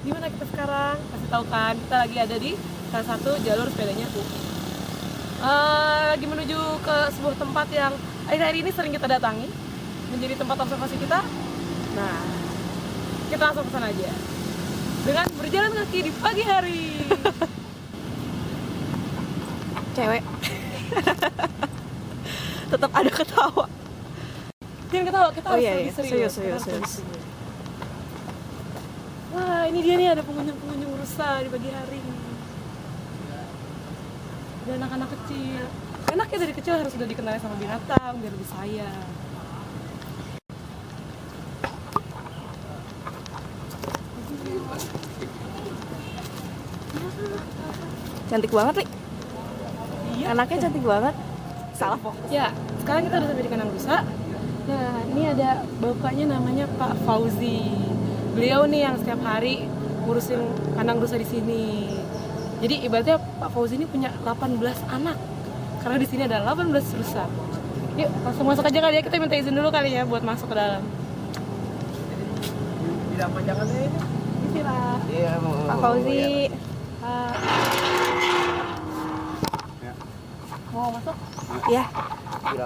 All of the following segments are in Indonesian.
Gimana kita sekarang? Kasih tahu kan, kita lagi ada di salah satu jalur sepedanya UI. Lagi menuju ke sebuah tempat yang akhir-akhir ini sering kita datangi, menjadi tempat observasi kita. Nah, kita langsung ke sana aja dengan berjalan kaki di pagi hari. Cewek. Tetap ada ketawa. Jangan ketawa, kita harus lebih serius. Wah, ini dia nih, ada pengunjung-pengunjung rusa di pagi hari. Ada anak-anak kecil. Enak ya, dari kecil harus sudah dikenali sama binatang biar lebih sayang. Cantik banget, Li. Iya. Anaknya cantik banget. Salah fokus. Ya, sekarang kita udah sampai di kandang rusa. Nah, ini ada bapaknya namanya Pak Fauzi. Beliau nih yang setiap hari ngurusin kandang rusa di sini. Jadi ibaratnya Pak Fauzi ini punya 18 anak. Karena di sini ada 18 rusa. Yuk, langsung masuk aja kali ya. Kita minta izin dulu kali ya buat masuk ke dalam. Tidak panjangan ini. Bismillah. Iya, Pak Fauzi. Mau masuk? Ya.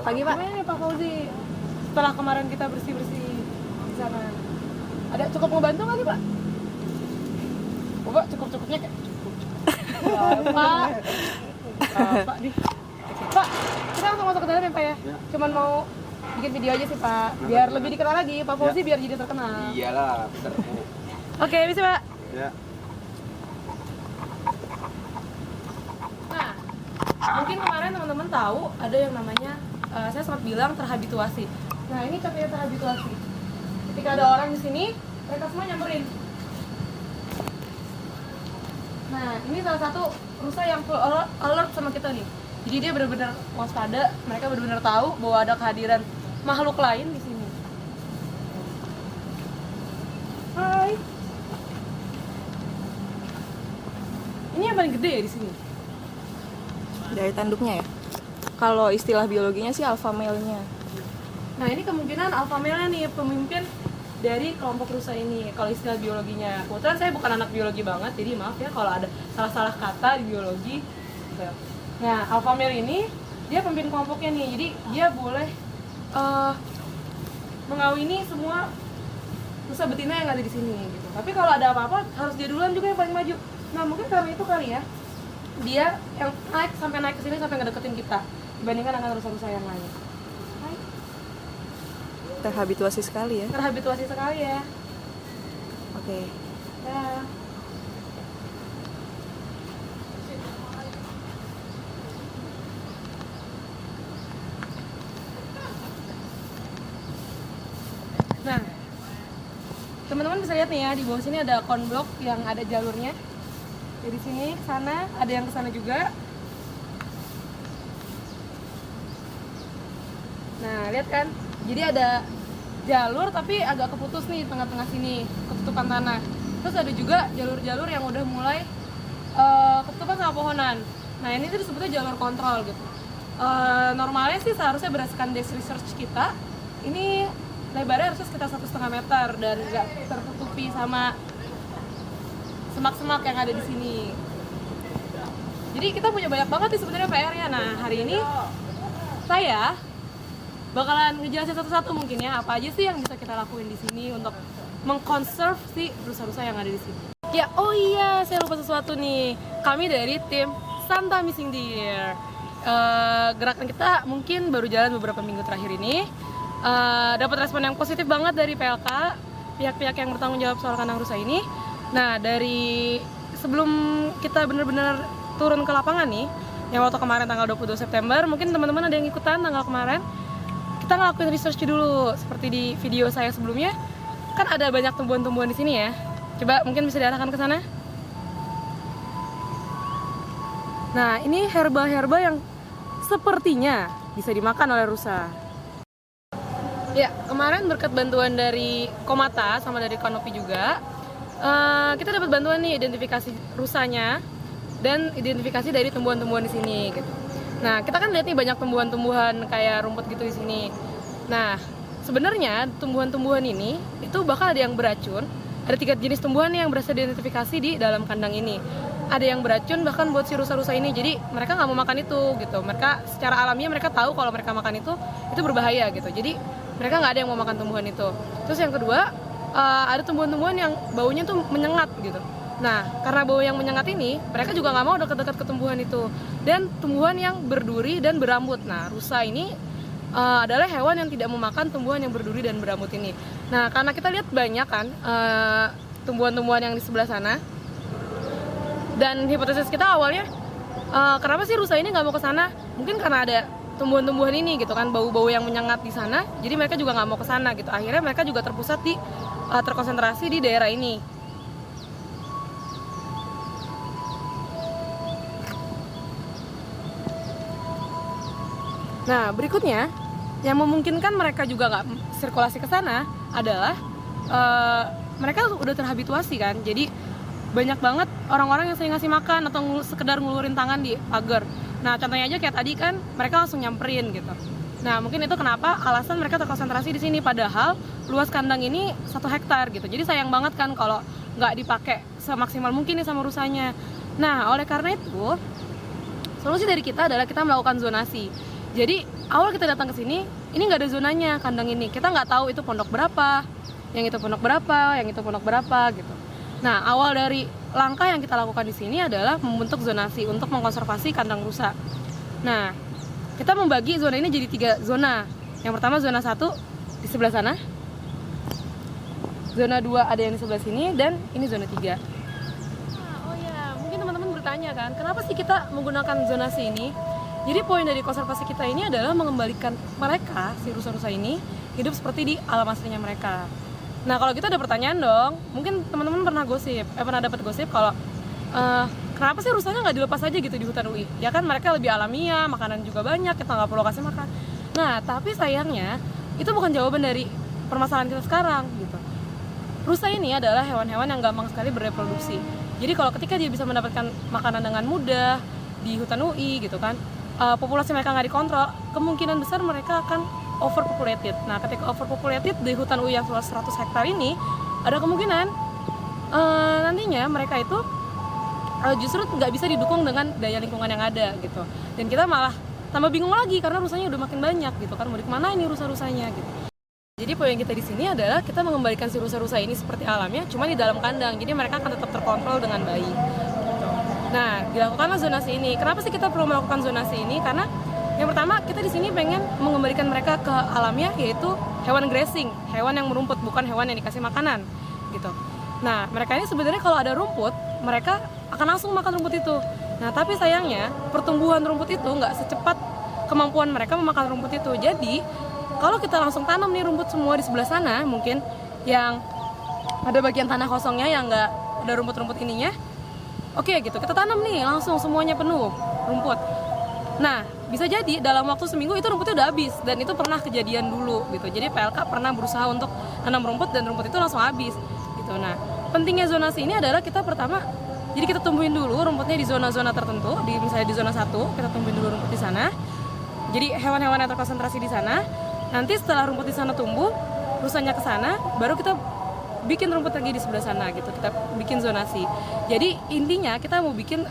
Pagi, Pak. Gimana nih Pak Fauzi? Setelah kemarin kita bersih-bersih di sana. Ada cukup ngebantu nggak nih Pak? Coba cukup-cukupnya kayak cukup. Pak. Pak nih. Pak, kita langsung masuk ke dalam ya Pak ya? Cuman mau bikin video aja sih Pak, biar lebih dikenal lagi. Pak Fauzi biar jadi terkenal. Iyalah, bentar. Oke, bisa Pak. Ya. Nah, mungkin kemarin teman-teman tahu ada yang namanya, saya sempat bilang terhabituasi. Nah, ini contohnya terhabituasi. Ketika ada orang di sini, mereka semua nyamperin. Nah, ini salah satu rusa yang full alert sama kita nih. Jadi dia benar-benar waspada, mereka benar-benar tahu bahwa ada kehadiran makhluk lain di sini. Hai. Ini yang paling gede ya di sini. Dari tanduknya ya. Kalau istilah biologinya sih alpha male-nya. Nah, ini kemungkinan alpha male nih, pemimpin dari kelompok rusa ini. Kalau istilah biologinya, kebetulan saya bukan anak biologi banget, jadi maaf ya kalau ada salah-salah kata di biologi. Nah, alpha male ini dia pemimpin kelompoknya nih, jadi dia boleh mengawini semua rusa betina yang ada di sini gitu. Tapi kalau ada apa-apa harus dia duluan juga yang paling maju. Nah, mungkin karena itu kali ya, dia yang naik ke sini sampai ngedeketin kita dibandingkan dengan rusa-rusa yang lain. Terhabituasi sekali ya. Terhabituasi sekali ya. Oke. Ya. Nah, teman-teman bisa lihat nih ya, di bawah sini ada konblok yang ada jalurnya. Dari sini ke sana, ada yang ke sana juga. Nah, lihat kan? Jadi ada jalur tapi agak keputus nih di tengah-tengah sini, ketutupan tanah. Terus ada juga jalur-jalur yang udah mulai ketutupan sama pohonan. Nah, ini tuh disebutnya jalur kontrol gitu. Normalnya sih seharusnya berdasarkan desk research kita, ini lebarnya harusnya sekitar 1,5 meter dan nggak tertutupi sama semak-semak yang ada di sini. Jadi kita punya banyak banget nih sebenarnya PR-nya. Nah, hari ini saya bakalan ngejelasin satu-satu mungkin ya, apa aja sih yang bisa kita lakuin di sini untuk mengkonserv si rusa-rusa yang ada di sini. Ya, oh iya, saya lupa sesuatu nih. Kami dari tim Santa Missing Deer. Gerakan kita mungkin baru jalan beberapa minggu terakhir ini. Dapat respon yang positif banget dari PLK, pihak-pihak yang bertanggung jawab soal kandang rusa ini. Nah, dari sebelum kita benar-benar turun ke lapangan nih, yang waktu kemarin tanggal 22 September, mungkin teman-teman ada yang ikutan tanggal kemarin. Kita ngelakuin research dulu, seperti di video saya sebelumnya. Kan ada banyak tumbuhan-tumbuhan di sini ya. Coba mungkin bisa diarahkan ke sana. Nah, ini herba-herba yang sepertinya bisa dimakan oleh rusa. Ya, kemarin berkat bantuan dari Komata sama dari Kanopi juga, kita dapat bantuan nih identifikasi rusanya dan identifikasi dari tumbuhan-tumbuhan di sini gitu. Nah, kita kan lihat nih banyak tumbuhan-tumbuhan kayak rumput gitu di sini. Nah, sebenarnya tumbuhan-tumbuhan ini itu bakal ada yang beracun, ada 3 jenis tumbuhan yang berhasil diidentifikasi di dalam kandang ini. Ada yang beracun bahkan buat si rusa-rusa ini, jadi mereka nggak mau makan itu gitu. Mereka secara alamiah mereka tahu kalau mereka makan itu berbahaya gitu. Jadi mereka nggak ada yang mau makan tumbuhan itu. Terus yang kedua, ada tumbuhan-tumbuhan yang baunya tuh menyengat gitu. Nah, karena bau yang menyengat ini, mereka juga nggak mau dekat-dekat ke tumbuhan itu. Dan tumbuhan yang berduri dan berambut. Nah, rusa ini adalah hewan yang tidak memakan tumbuhan yang berduri dan berambut ini. Nah, karena kita lihat banyak kan tumbuhan-tumbuhan yang di sebelah sana. Dan hipotesis kita awalnya, kenapa sih rusa ini nggak mau ke sana? Mungkin karena ada tumbuhan-tumbuhan ini gitu kan, bau-bau yang menyengat di sana. Jadi mereka juga nggak mau ke sana gitu. Akhirnya mereka juga terpusat di terkonsentrasi di daerah ini. Nah, berikutnya yang memungkinkan mereka juga nggak sirkulasi ke sana adalah mereka udah terhabituasi kan. Jadi banyak banget orang-orang yang sering ngasih makan atau sekedar ngulurin tangan di pagar. Nah, contohnya aja kayak tadi kan mereka langsung nyamperin gitu. Nah, mungkin itu kenapa alasan mereka terkonsentrasi di sini, padahal luas kandang ini 1 hektar gitu. Jadi sayang banget kan kalau nggak dipakai semaksimal mungkin nih sama rusanya. Nah, oleh karena itu solusi dari kita adalah kita melakukan zonasi. Jadi awal kita datang ke sini, ini nggak ada zonanya kandang ini. Kita nggak tahu itu pondok berapa, yang itu pondok berapa, yang itu pondok berapa gitu. Nah, awal dari langkah yang kita lakukan di sini adalah membentuk zonasi untuk mengkonservasi kandang rusa. Nah, kita membagi zona ini jadi 3 zona. Yang pertama zona 1 di sebelah sana. Zona 2 ada yang di sebelah sini, dan ini zona 3. Oh ya, mungkin teman-teman bertanya kan, kenapa sih kita menggunakan zonasi ini? Jadi poin dari konservasi kita ini adalah mengembalikan mereka, si rusa-rusa ini, hidup seperti di alam aslinya mereka. Nah, kalau gitu ada pertanyaan dong, mungkin teman-teman pernah dapat gosip kalau kenapa sih rusanya nggak dilepas aja gitu di hutan UI? Ya kan mereka lebih alamiah, makanan juga banyak, kita nggak perlu kasih makan. Nah, tapi sayangnya itu bukan jawaban dari permasalahan kita sekarang gitu. Rusa ini adalah hewan-hewan yang gampang sekali bereproduksi. Jadi kalau ketika dia bisa mendapatkan makanan dengan mudah di hutan UI gitu kan, populasi mereka nggak dikontrol, kemungkinan besar mereka akan overpopulated. Nah, ketika overpopulated di hutan UI yang luas 100 hektar ini, ada kemungkinan nantinya mereka itu justru nggak bisa didukung dengan daya lingkungan yang ada gitu. Dan kita malah tambah bingung lagi karena rusanya udah makin banyak gitu kan, mau kemana ini rusa-rusanya gitu. Jadi poin kita di sini adalah kita mengembalikan si rusa-rusa ini seperti alamnya, cuma di dalam kandang. Jadi mereka akan tetap terkontrol dengan baik. Nah, dilakukanlah zonasi ini. Kenapa sih kita perlu melakukan zonasi ini? Karena yang pertama, kita di sini pengen mengembalikan mereka ke alamnya, yaitu hewan grazing, hewan yang merumput, bukan hewan yang dikasih makanan, gitu. Nah, mereka ini sebenarnya kalau ada rumput, mereka akan langsung makan rumput itu. Nah, tapi sayangnya pertumbuhan rumput itu nggak secepat kemampuan mereka memakan rumput itu. Jadi, kalau kita langsung tanam nih rumput semua di sebelah sana, mungkin yang ada bagian tanah kosongnya yang nggak ada rumput-rumput ininya, oke gitu, kita tanam nih langsung semuanya penuh rumput. Nah, bisa jadi dalam waktu seminggu itu rumputnya udah habis, dan itu pernah kejadian dulu gitu. Jadi PLK pernah berusaha untuk tanam rumput dan rumput itu langsung habis gitu. Nah, pentingnya zonasi ini adalah kita pertama, jadi kita tumbuhin dulu rumputnya di zona-zona tertentu, misalnya di zona 1 kita tumbuhin dulu rumput di sana. Jadi hewan-hewan yang terkonsentrasi di sana. Nanti setelah rumput di sana tumbuh, rusanya ke sana, baru kita bikin rumput lagi di sebelah sana gitu. Kita bikin zonasi. Jadi intinya kita mau bikin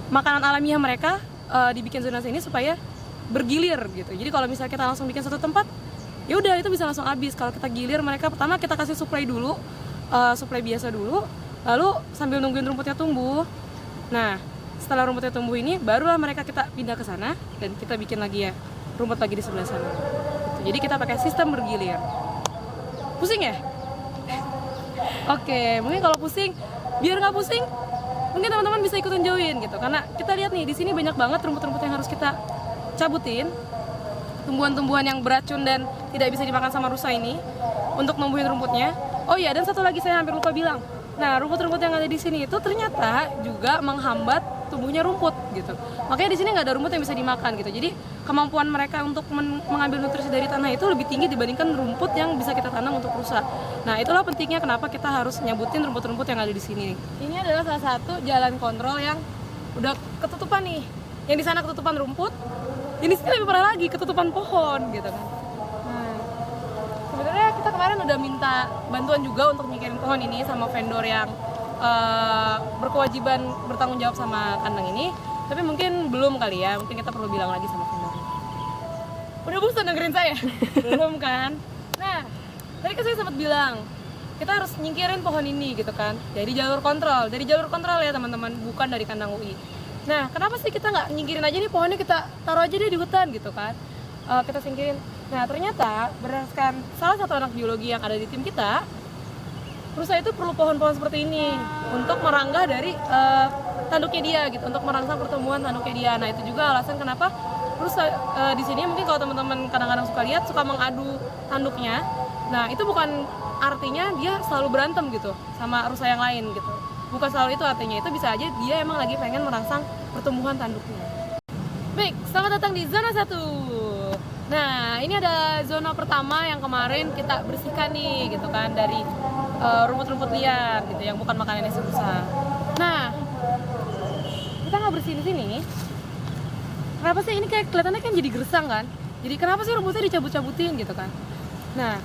makanan alamiah mereka dibikin zonasi ini supaya bergilir gitu. Jadi kalau misalnya kita langsung bikin satu tempat, ya udah itu bisa langsung habis. Kalau kita gilir mereka, pertama kita kasih suplai dulu, suplai biasa dulu, lalu sambil nungguin rumputnya tumbuh. Nah, setelah rumputnya tumbuh ini, barulah mereka kita pindah ke sana dan kita bikin lagi ya rumput lagi di sebelah sana. Gitu. Jadi kita pakai sistem bergilir. Pusing ya? Oke, mungkin kalau pusing, biar nggak pusing, mungkin teman-teman bisa ikutan join gitu, karena kita lihat nih di sini banyak banget rumput-rumput yang harus kita cabutin, tumbuhan-tumbuhan yang beracun dan tidak bisa dimakan sama rusa ini untuk numbuhin rumputnya. Oh iya, dan satu lagi saya hampir lupa bilang. Nah, rumput-rumput yang ada di sini itu ternyata juga menghambat tumbuhnya rumput gitu. Makanya di sini nggak ada rumput yang bisa dimakan gitu. Jadi kemampuan mereka untuk mengambil nutrisi dari tanah itu lebih tinggi dibandingkan rumput yang bisa kita tanam untuk rusa. Nah, itulah pentingnya kenapa kita harus nyabutin rumput-rumput yang ada di sini. Ini adalah salah satu jalan kontrol yang udah ketutupan nih. Yang di sana ketutupan rumput, yang di sini lebih parah lagi ketutupan pohon gitu kan. Nah, sebenarnya kita kemarin udah minta bantuan juga untuk nyingkirin pohon ini sama vendor yang berkewajiban bertanggung jawab sama kandang ini. Tapi mungkin belum kali ya, mungkin kita perlu bilang lagi sama vendor. Udah bosan dengerin saya? Belum kan? Nah, tadi kan saya sempat bilang kita harus nyingkirin pohon ini gitu kan, dari jalur kontrol ya teman-teman, bukan dari kandang UI. Nah, kenapa sih kita nggak nyingkirin aja nih pohonnya, kita taruh aja deh di hutan gitu kan, kita singkirin. Nah, ternyata berdasarkan salah satu anak biologi yang ada di tim kita, rusa itu perlu pohon-pohon seperti ini untuk meranggah dari tanduknya dia gitu, untuk merangsang pertumbuhan tanduknya dia. Nah, itu juga alasan kenapa rusa di sini, mungkin kalau teman-teman kadang-kadang suka lihat, suka mengadu tanduknya. Nah, itu bukan artinya dia selalu berantem gitu sama rusa yang lain gitu. Bukan selalu itu artinya, itu bisa aja dia emang lagi pengen merangsang pertumbuhan tanduknya. Baik, selamat datang di zona 1. Nah, ini ada zona pertama yang kemarin kita bersihkan nih gitu kan, dari rumput-rumput liar gitu yang bukan makanannya si rusa. Nah, kita nggak bersihin di sini. Kenapa sih ini kayak kelihatannya kan jadi gersang kan? Jadi kenapa sih rumputnya dicabut-cabutin gitu kan? Nah,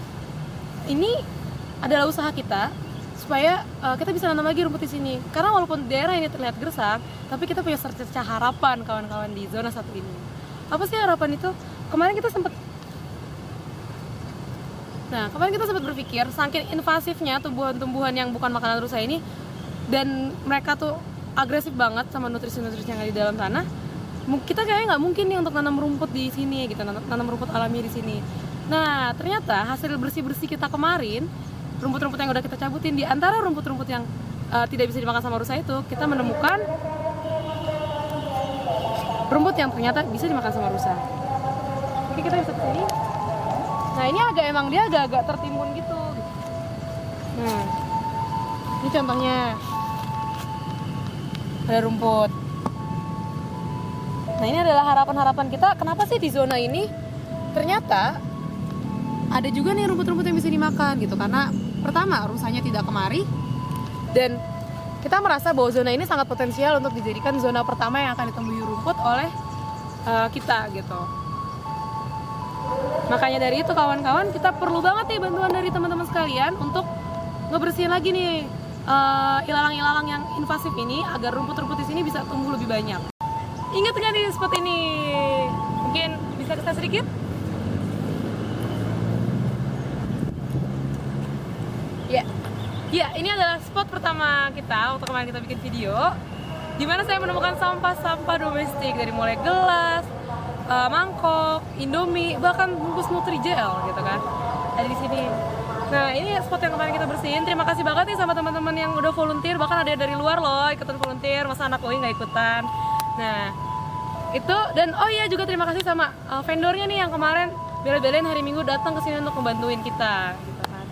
ini adalah usaha kita supaya kita bisa nanam lagi rumput di sini. Karena walaupun daerah ini terlihat gersang, tapi kita punya secercah harapan kawan-kawan di zona 1 ini. Apa sih harapan itu? Kemarin kita sempat berpikir saking invasifnya tumbuhan-tumbuhan yang bukan makanan rusa ini, dan mereka tuh agresif banget sama nutrisi-nutrisi yang ada di dalam tanah. Kita kayaknya nggak mungkin nih untuk nanam rumput di sini gitu, nanam rumput alami di sini. Nah, ternyata hasil bersih-bersih kita kemarin, rumput-rumput yang udah kita cabutin, di antara rumput-rumput yang tidak bisa dimakan sama rusa itu, kita menemukan rumput yang ternyata bisa dimakan sama rusa. Oke, kita bisa kesini. Nah, ini dia agak tertimbun gitu. Nah, ini contohnya ada rumput. Nah, ini adalah harapan-harapan kita. Kenapa sih di zona ini ternyata ada juga nih rumput-rumput yang bisa dimakan gitu? Karena pertama, rusanya tidak kemari, dan kita merasa bahwa zona ini sangat potensial untuk dijadikan zona pertama yang akan ditumbuhi rumput oleh kita gitu. Makanya dari itu kawan-kawan, kita perlu banget nih bantuan dari teman-teman sekalian untuk ngebersihin lagi nih ilalang-ilalang yang invasif ini, agar rumput-rumput di sini bisa tumbuh lebih banyak. Ingat nggak di spot ini? Mungkin bisa kita sedikit? Ya, ini adalah spot pertama kita waktu kemarin kita bikin video, di mana saya menemukan sampah-sampah domestik dari mulai gelas, mangkok, Indomie, bahkan bungkus Nutrijel gitu kan, ada di sini. Nah, ini spot yang kemarin kita bersihin. Terima kasih banget nih sama teman-teman yang udah volunteer, bahkan ada dari luar loh ikutan volunteer, masa anak UI nggak ikutan. Nah, itu, dan oh iya juga terima kasih sama vendornya nih yang kemarin bela-belain hari Minggu datang ke sini untuk membantuin kita gitu kan.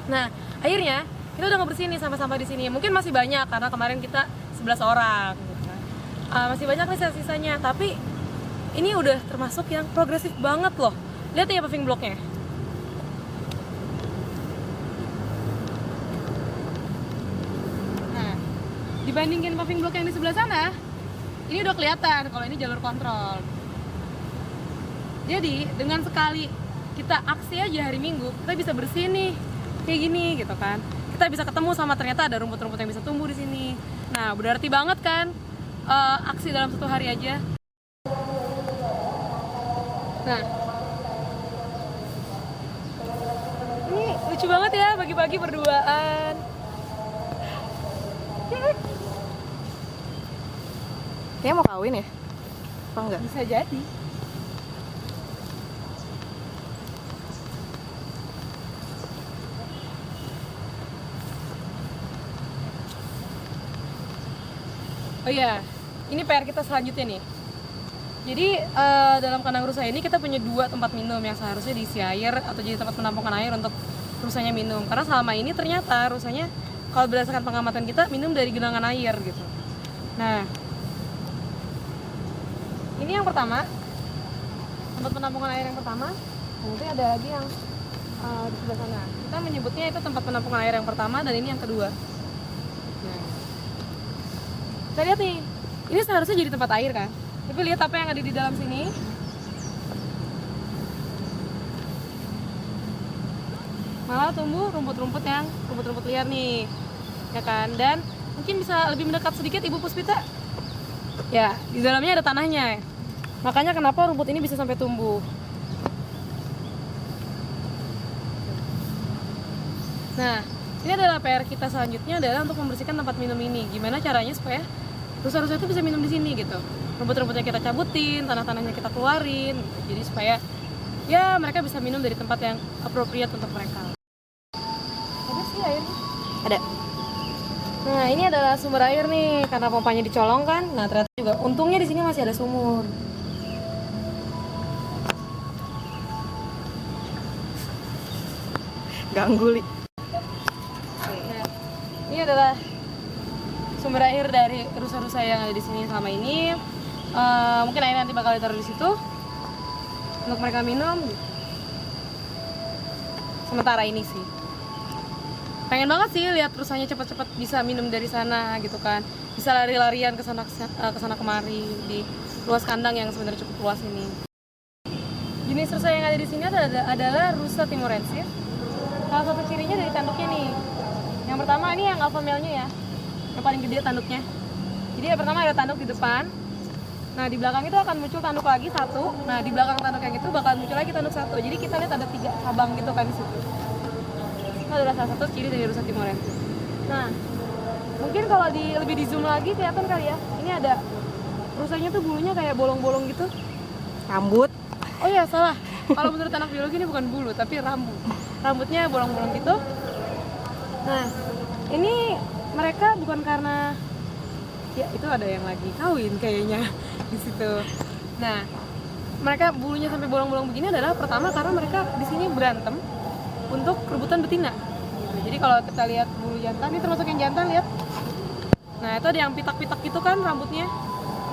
Nah, akhirnya kita udah ngebersihin nih sampah-sampah di sini. Mungkin masih banyak karena kemarin kita 11 orang gitu kan. Masih banyak nih sisa-sisanya, tapi ini udah termasuk yang progresif banget loh. Lihat ya paving blocknya. Nah, dibandingin paving block yang di sebelah sana, ini udah kelihatan kalau ini jalur kontrol. Jadi dengan sekali kita aksi aja hari Minggu, kita bisa bersih nih kayak gini gitu kan. Kita bisa ketemu sama ternyata ada rumput-rumput yang bisa tumbuh di sini. Nah, berarti banget kan aksi dalam satu hari aja. Nah, ini lucu banget ya bagi-bagi berduaan. Kayaknya mau kawin ya? Apa enggak? Bisa jadi. Oh iya, ini PR kita selanjutnya nih. Jadi dalam kandang rusa ini kita punya 2 tempat minum yang seharusnya diisi air atau jadi tempat penampungan air untuk rusanya minum. Karena selama ini ternyata rusanya, kalau berdasarkan pengamatan kita, minum dari genangan air gitu. Nah, ini yang pertama, tempat penampungan air yang pertama. Nanti ada lagi yang di sebelah sana. Kita menyebutnya itu tempat penampungan air yang pertama, dan ini yang kedua. Nah, kita lihat nih, ini seharusnya jadi tempat air kan, tapi lihat apa yang ada di dalam sini. malah tumbuh rumput-rumput liar nih, ya kan. Dan mungkin bisa lebih mendekat sedikit Ibu Puspita. Ya, di dalamnya ada tanahnya. Makanya kenapa rumput ini bisa sampai tumbuh. Nah, ini adalah PR kita selanjutnya adalah untuk membersihkan tempat minum ini. Gimana caranya supaya rusa-rusa itu bisa minum di sini gitu. Rumput-rumputnya kita cabutin, tanah-tanahnya kita keluarin gitu. Jadi supaya ya mereka bisa minum dari tempat yang appropriate untuk mereka. Ada sih airnya. Ada. Nah, ini adalah sumber air nih karena pompanya dicolong kan. Nah, ternyata juga untungnya di sini masih ada sumur. Ganggu Li. Nah, ini adalah sumber air dari rusa-rusa yang ada di sini selama ini. Mungkin air nanti bakal ditaruh di situ untuk mereka minum. Sementara ini sih pengen banget sih lihat rusanya cepat-cepat bisa minum dari sana gitu kan, bisa lari-larian ke sana kemari di luas kandang yang sebenarnya cukup luas ini. Jenis rusa yang ada di sini adalah rusa timorensis. Salah satu cirinya dari tanduknya nih. Yang pertama ini yang alpha male-nya ya, yang paling gede tanduknya. Jadi yang pertama ada tanduk di depan. Nah, di belakang itu akan muncul tanduk lagi satu. Nah, di belakang tanduk yang itu bakal muncul lagi tanduk satu. Jadi kita lihat ada 3 cabang gitu kan di situ. Itu adalah salah satu ciri dari rusa timorensis. Nah, mungkin kalau lebih di zoom lagi kelihatan kali ya. Ini ada rusanya tuh bulunya kayak bolong-bolong gitu. Rambut. Oh ya, salah. Kalau menurut anak biologi ini bukan bulu, tapi rambut. Rambutnya bolong-bolong gitu. Nah, ini mereka bukan karena ya itu ada yang lagi kawin kayaknya di situ. Nah, mereka bulunya sampai bolong-bolong begini adalah pertama karena mereka di sini berantem untuk rebutan betina. Gitu. Jadi kalau kita lihat bulu jantan, ini termasuk yang jantan lihat. Nah, itu ada yang pitak-pitak gitu kan rambutnya.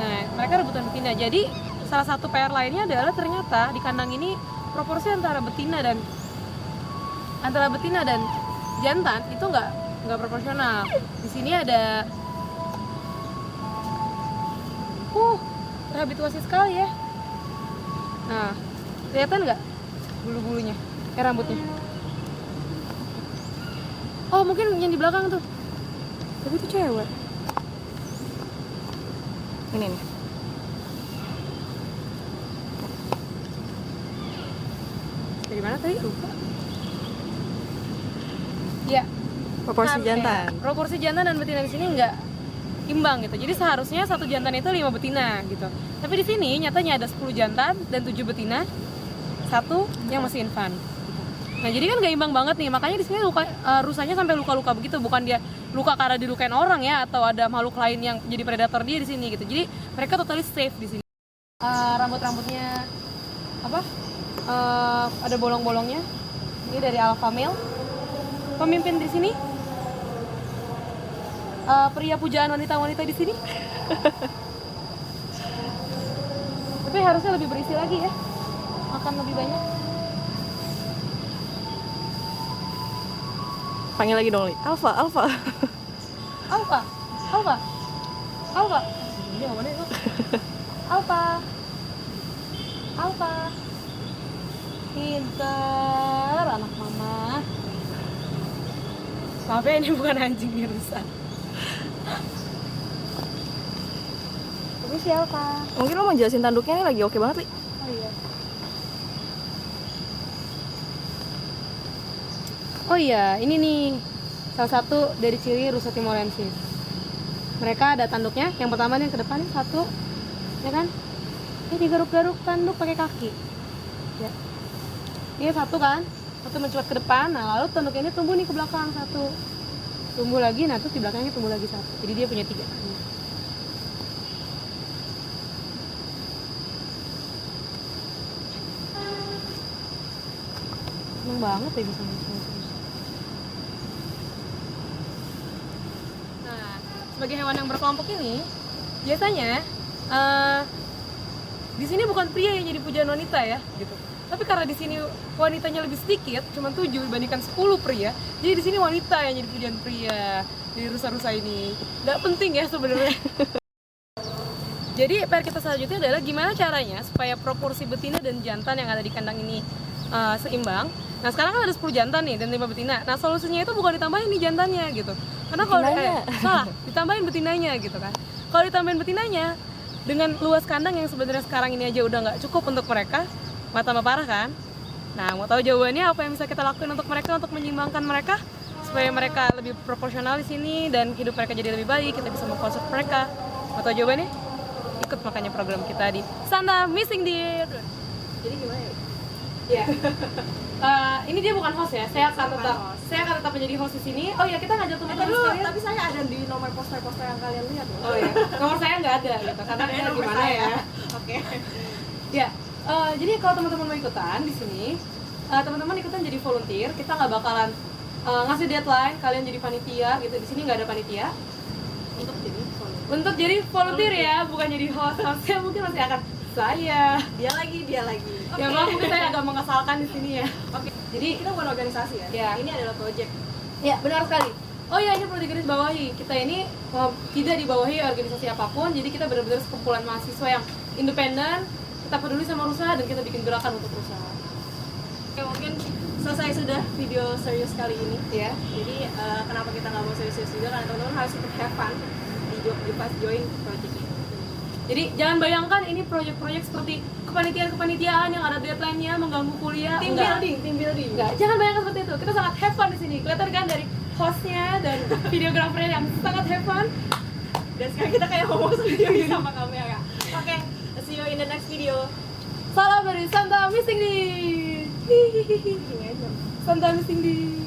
Nah, mereka rebutan betina. Jadi salah satu PR lainnya adalah ternyata di kandang ini proporsi antara betina dan jantan itu nggak proporsional. Di sini ada terhabituasi sekali ya. Nah, kelihatan nggak bulu-bulunya, rambutnya? Oh, mungkin yang di belakang tuh. Tapi itu cewek. Ini nih. Dari mana tadi? Lupa. Ya. Proporsi jantan. Proporsi jantan dan betina di sini nggak imbang gitu. Jadi seharusnya satu jantan itu 5 betina gitu. Tapi di sini nyatanya ada 10 jantan dan 7 betina, 1 yang masih infan. Nah, jadi kan gak imbang banget nih. Makanya di sini rusanya sampai luka-luka begitu. Bukan dia luka karena dilukain orang ya, atau ada makhluk lain yang jadi predator dia di sini gitu. Jadi mereka totally safe di sini. Rambut-rambutnya apa? Ada bolong-bolongnya. Ini dari alpha male. Pemimpin di sini. Pria pujaan wanita-wanita di sini. Tapi harusnya lebih berisi lagi ya. Makan lebih banyak. Panggil lagi dong Li. Alfa. Alfa. Ini ngomongnya itu. Alfa. Pinter anak mama. Maaf ya, ini bukan anjing, ini rusa. Tapi siapa? Mungkin lo mau jelasin tanduknya nih lagi oke banget Li. Oh iya. Oh iya, ini nih salah satu dari ciri rusa timorensis. Mereka ada tanduknya. Yang pertama nih yang ke depan nih, satu, ya kan? Ini digaruk-garuk tanduk pakai kaki. Ya. Ini satu kan? Satu mencuat ke depan. Nah, lalu tanduk ini tumbuh nih ke belakang satu. Tumbuh lagi, nah terus di belakangnya tumbuh lagi satu. Jadi dia punya 3. Seneng banget ya bisa masuk. Nah, sebagai hewan yang berkelompok ini, biasanya di sini bukan pria yang jadi pujaan wanita ya, gitu. Tapi karena di sini wanitanya lebih sedikit, cuma 7 dibandingkan 10 pria, jadi di sini wanita yang jadi pujaan pria di rusa-rusa ini. Nggak penting ya sebenarnya. Jadi PR kita selanjutnya adalah gimana caranya supaya proporsi betina dan jantan yang ada di kandang ini seimbang. Nah sekarang kan ada 10 jantan nih dan 5 betina. Nah solusinya itu bukan ditambahin nih jantannya gitu. Karena kalau salah, ditambahin betinanya gitu kan. Kalau ditambahin betinanya dengan luas kandang yang sebenarnya sekarang ini aja udah nggak cukup untuk mereka, tambah parah kan? Nah mau tahu jawabannya apa yang bisa kita lakuin untuk mereka untuk menyeimbangkan mereka supaya mereka lebih proporsional di sini dan hidup mereka jadi lebih baik, kita bisa mengkonsep mereka. Mau tahu jawabannya? Ikut makanya program kita di Santa Missing Deer. Jadi gimana ya? Ya. Ini dia bukan host ya. Saya akan tetap menjadi host di sini. Oh ya, kita ngajak teman-teman sekalian. Tapi saya ada di nomor poster-poster yang kalian lihat loh. Oh ya. Nomor saya nggak ada gitu. Karena kita gimana ya? Oke. Ya. Jadi kalau teman-teman mau ikutan di sini, teman-teman ikutan jadi volunteer. Kita nggak bakalan ngasih deadline kalian jadi panitia gitu. Di sini nggak ada panitia. Untuk jadi volunteer ya, bukan jadi host. Hostnya mungkin masih akan saya. Dia lagi. Ya maaf mungkin saya agak mengesalkan di sini ya. Oke. Jadi kita bukan organisasi ya. Ya. Ini adalah project. Ya benar sekali. Oh ya ini perlu digarisbawahi. Kita ini tidak dibawahi organisasi apapun. Jadi kita benar-benar sekumpulan mahasiswa yang independen. Kita peduli sama Rusa dan kita bikin gerakan untuk Rusa. Oke, mungkin selesai sudah video serius kali ini. Ya. Jadi kenapa kita nggak mau serius juga karena teman-teman harus ikut have fun di pas join project ini. Jadi jangan bayangkan ini proyek-proyek seperti kepanitiaan yang ada deadline-nya mengganggu kuliah. Team building. Enggak, jangan bayangkan seperti itu. Kita sangat have fun di sini. Kelihatan kan dari hostnya dan videografernya yang sangat have fun. Dan sekarang kita kayak ngomong sendiri sama kamera. Oke, see you in the next video. Salam dari Santa Missing Deer. Santa Missing Deer.